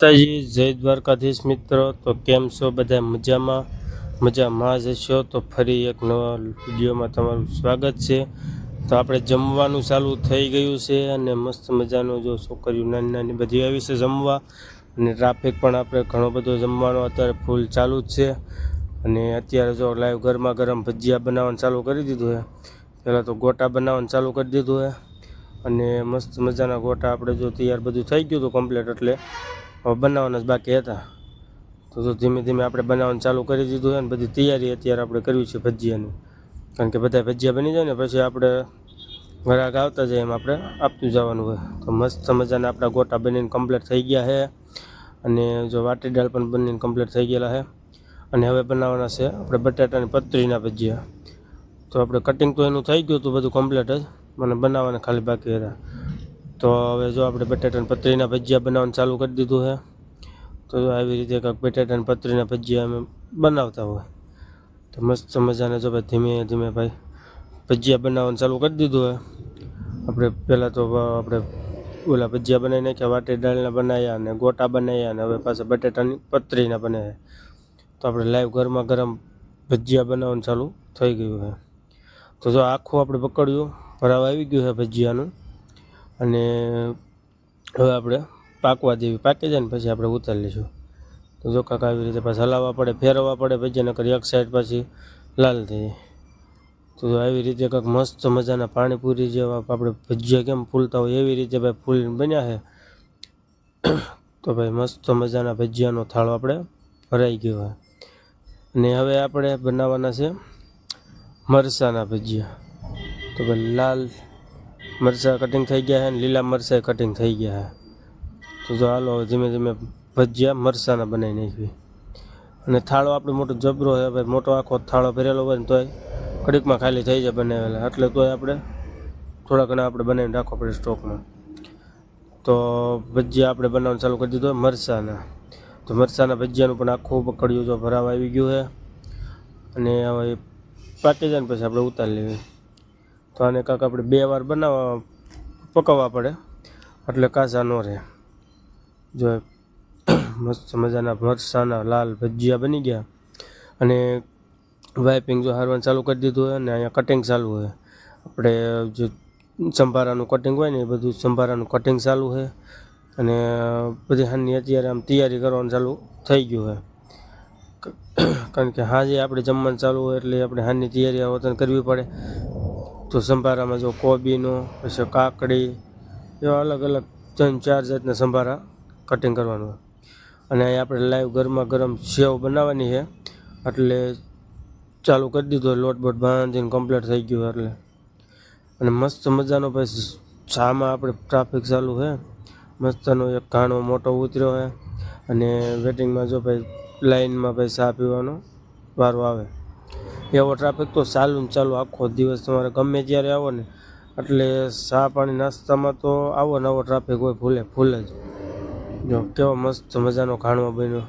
માતાજી, જય દ્વારકાધીશ મિત્રો। તો કેમ છો બધા? મજામાં જ હશો। તો ફરી એક નવા વિડીયોમાં તમારું સ્વાગત છે। તો આપણે જમવાનું ચાલુ થઈ ગયું છે અને મસ્ત મજાનું જો છોકરીઓ નાની બધી આવી છે જમવા, અને ટ્રાફિક પણ આપણે ઘણો બધો જમવાનો અત્યારે ફૂલ ચાલુ જ છે। અને અત્યારે જો લાઈવ ગરમા ગરમ ભજીયા બનાવવાનું ચાલુ કરી દીધું છે। પહેલાં તો ગોટા બનાવવાનું ચાલુ કરી દીધું છે, અને મસ્ત મજાના ગોટા આપણે જો તૈયાર બધું થઈ ગયું હતું કમ્પ્લીટ, એટલે હવે બનાવવાના જ બાકી હતા। તો ધીમે ધીમે આપણે બનાવવાનું ચાલુ કરી દીધું છે, અને બધી તૈયારી અત્યારે આપણે કરવી છે ભજીયાની, કારણ કે બધા ભજીયા બની જાય ને પછી આપણે ગ્રાહક આવતા જાય એમ આપણે આપતું જવાનું હોય। તો મસ્ત મજાના આપણા ગોટા બનીને કમ્પ્લીટ થઈ ગયા છે, અને જો વાટી દાળ પણ બનીને કમ્પ્લીટ થઈ ગયેલા છે। અને હવે બનાવવાના છે આપણે બટાટાની પતરીના ભજીયા। તો આપણે કટિંગ તો એનું થઈ ગયું હતું બધું કમ્પ્લીટ જ, મને બનાવવાના ખાલી બાકી હતા। તો હવે જો આપણે બટાટાની પતરીના ભજીયા બનાવવાનું ચાલુ કરી દીધું છે। તો આવી રીતે કાંઈક બટાટાની પતરીના ભજીયા અમે બનાવતા હોય। તો મસ્ત મજાને જો ભાઈ ધીમે ધીમે ભાઈ ભજીયા બનાવવાનું ચાલુ કરી દીધું છે આપણે। પહેલાં તો આપણે ઓલા ભજીયા બનાવી નાખ્યા, વાટી દાળના બનાવ્યા, અને ગોટા બનાવ્યા, અને હવે પાછા બટાટાની પતરીના બનાવ્યા। તો આપણે લાઈવ ગરમા ગરમ ભજીયા બનાવવાનું ચાલુ થઈ ગયું છે। તો જો આખું આપણે પકડ્યું ભરાવા આવી ગયું છે ભજીયાનું, અને હવે આપણે પાકવા દેવી, પાકી જાય ને પછી આપણે ઉતારી લઈશું। તો જો કાંક આવી રીતે પાછા હલાવવા પડે, ફેરવવા પડે ભજીયા, નકર એક સાઈડ પાછી લાલ થઈ જાય। તો આવી રીતે કાંક મસ્ત મજાના પાણીપુરી જેવા આપણે ભજીયા કેમ ફૂલતા હોય એવી રીતે ભાઈ ફૂલીને બન્યા છે। તો ભાઈ મસ્ત મજાના ભજીયાનો થાળો આપણે ભરાઈ ગયો છે, અને હવે આપણે બનાવવાના છે મરચાંના ભજીયા। તો ભાઈ લાલ મરચાં કટિંગ થઈ ગયા છે, અને લીલા મરચાં કટિંગ થઈ ગયા છે। તો જો હાલો ધીમે ધીમે ભજીયા મરચાંના બનાવી નાખીએ। અને થાળો આપણે મોટો જબરો છે ભાઈ, મોટો આખો થાળો ભરેલો હોય ને તોય કડીકમાં ખાલી થઈ જાય બનાવેલા, એટલે તોય આપણે થોડા ઘણા આપણે બનાવીને રાખવા પડે સ્ટોકમાં। તો ભજીયા આપણે બનાવવાનું ચાલુ કરી દીધું મરચાંના। તો મરચાંના ભજીયાનું પણ આખું પકડ્યું જો ભરાવા આવી ગયું છે, અને હવે પાકી જાય ને પછી આપણે ઉતારી લેવી। તો આને કાંક આપણે 2 વાર પકાવવા પડે, એટલે કાચા ન રહે। જો મસ્ત મજાના મરચાંના લાલ ભજીયા બની ગયા, અને વાઇપિંગ જો હારવાનું ચાલુ કરી દીધું હોય, અને અહીંયા કટિંગ ચાલુ હોય। આપણે જે સંભારાનું કટિંગ હોય ને એ બધું સંભારાનું કટિંગ ચાલુ છે, અને બધી હાલની અત્યારે આમ તૈયારી કરવાનું ચાલુ થઈ ગયું છે। કારણ કે સાંજે આપણે જમવાનું ચાલુ હોય એટલે આપણે હાલની તૈયારી વતન કરવી પડે। તો સંભારામાં જો કોબીનો, પછી કાકડી, એવા અલગ અલગ 3-4 જાતના સંભારા કટિંગ કરવાનું હોય। અને અહીં આપણે લાઈવ ગરમા ગરમ સેવ બનાવવાની છે, એટલે ચાલુ કરી દીધો, લોટ બોટ બાંધીને કમ્પ્લીટ થઈ ગયું એટલે। અને મસ્ત મજાનો ભાઈ ચામાં આપણે ટ્રાફિક ચાલુ છે, મસ્તનો એક ઘાણો મોટો ઉતર્યો છે, અને વેટિંગમાં જો ભાઈ લાઇનમાં ભાઈ ચા પીવાનો વારો આવે એવો ટ્રાફિક તો ચાલુ ને ચાલુ આખો દિવસ, તમારે ગમે ત્યારે આવો ને એટલે ચા પાણી નાસ્તામાં તો આવો નવો ટ્રાફિક હોય ફૂલ જ। જો કેવો મસ્ત મજાનો ખાણો બન્યો,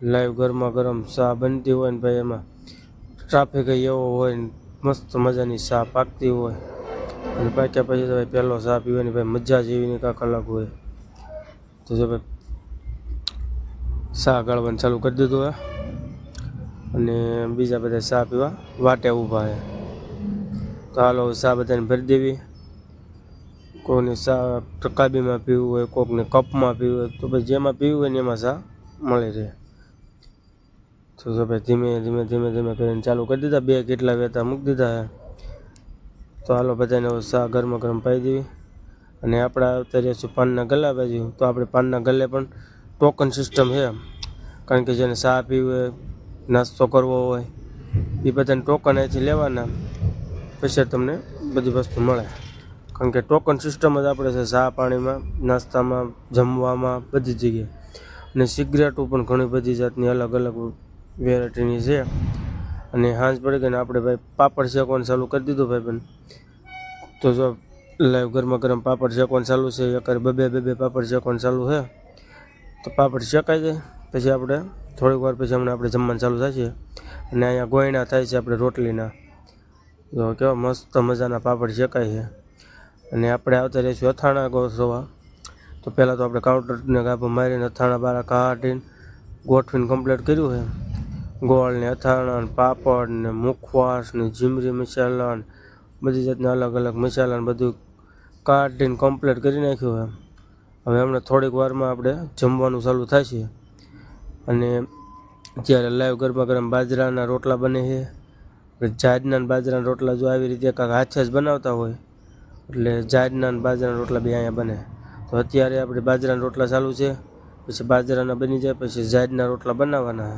લાઈવ ગરમા ગરમ ચા બનતી હોય ને ભાઈ, એમાં ટ્રાફિક એવો હોય ને મસ્ત મજાની ચા પાકતી હોય, અને પાક્યા પછી તો ભાઈ પહેલો ચા પીવાની ભાઈ મજા જેવીની કાંક અલગ હોય। તો જો ભાઈ ચા ગાળવાનું ચાલુ કરી દીધું હોય, અને બીજા બધા ચા પીવા વાટે ઊભા છે। તો હાલો ચા બધાને ભરી દેવી, કોઈને ચા રકાબીમાં પીવું હોય, કોકને કપમાં પીવું હોય, તો ભાઈ જેમાં પીવું હોય ને એમાં ચા મળી રહે। તો ભાઈ ધીમે કરીને ચાલુ કરી દીધા, 2 કેટલા વેતા મૂકી દીધા છે। તો હાલો બધાને ચા ગરમા ગરમ પાઈ દેવી, અને આપણે આવતા રહીશું પાનના ગલ્લા બાજુ। તો આપણે પાનના ગલ્લે પણ ટોકન સિસ્ટમ છે, કારણ કે જેને ચા પીવી હોય, નાસ્તો કરવો હોય, એ બધાને ટોકન અહીંથી લેવાના, પછી તમને બધી વસ્તુ મળે। કારણ કે ટોકન સિસ્ટમ જ આપણે છે ચા પાણીમાં, નાસ્તામાં, જમવામાં, બધી જગ્યાએ। અને સિગરેટો પણ ઘણી બધી જાતની અલગ અલગ વેરાયટીની છે। અને સાંજ પડી ગઈ ને આપણે ભાઈ પાપડ શેકવાનું ચાલુ કરી દીધું ભાઈ બંધ। તો જો લાઈવ ગરમા ગરમ પાપડ શેકવાનું ચાલુ છે, એક 2 પાપડ શેકવાનું ચાલુ છે। તો પાપડ શેકાઈ જાય પછી આપણે થોડીક વાર પછી હમણાં આપણે જમવાનું ચાલુ થશે, અને અહીંયા ગોયણા થાય છે આપણે રોટલીના। જો કેવા મસ્ત મજાના પાપડ શેકાય છે, અને આપણે આવતા રહીશું અથાણા ગોઠવવા। તો પહેલાં તો આપણે કાઉન્ટરને ગાભો મારીને અથાણા બારા કાઢીને ગોઠવીને કમ્પ્લીટ કર્યું છે. ગોળ ને અથાણા ને પાપડ ને મુખવાસ ને જીમરી મસાલા ને બધી જાતના અલગ અલગ મસાલા ને બધું કાઢીને કમ્પ્લીટ કરી નાખ્યું છે. હવે હમણાં થોડીક વારમાં આપણે જમવાનું ચાલુ થશે. અને અત્યારે લાઈવ ગરમા ગરમ બાજરાના રોટલા બને છે. જાડના ને બાજરાના રોટલા જો આવી રીતે કાંઈક હાથે જ બનાવતા હોય એટલે જાડના ને બાજરાના રોટલા બી અહીંયા બને. તો અત્યારે આપણે બાજરાના રોટલા ચાલુ છે, પછી બાજરાના બની જાય પછી જાડના રોટલા બનાવવાના.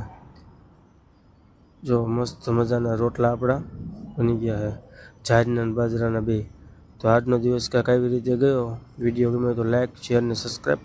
જો મસ્ત મજાના રોટલા આપણા બની ગયા છે, જાડના ને બાજરાના બે. તો આજનો દિવસ કાંઈક આવી રીતે ગયો. વિડીયો ગમ્યો તો લાઈક, શેર ને સબસ્ક્રાઈબ.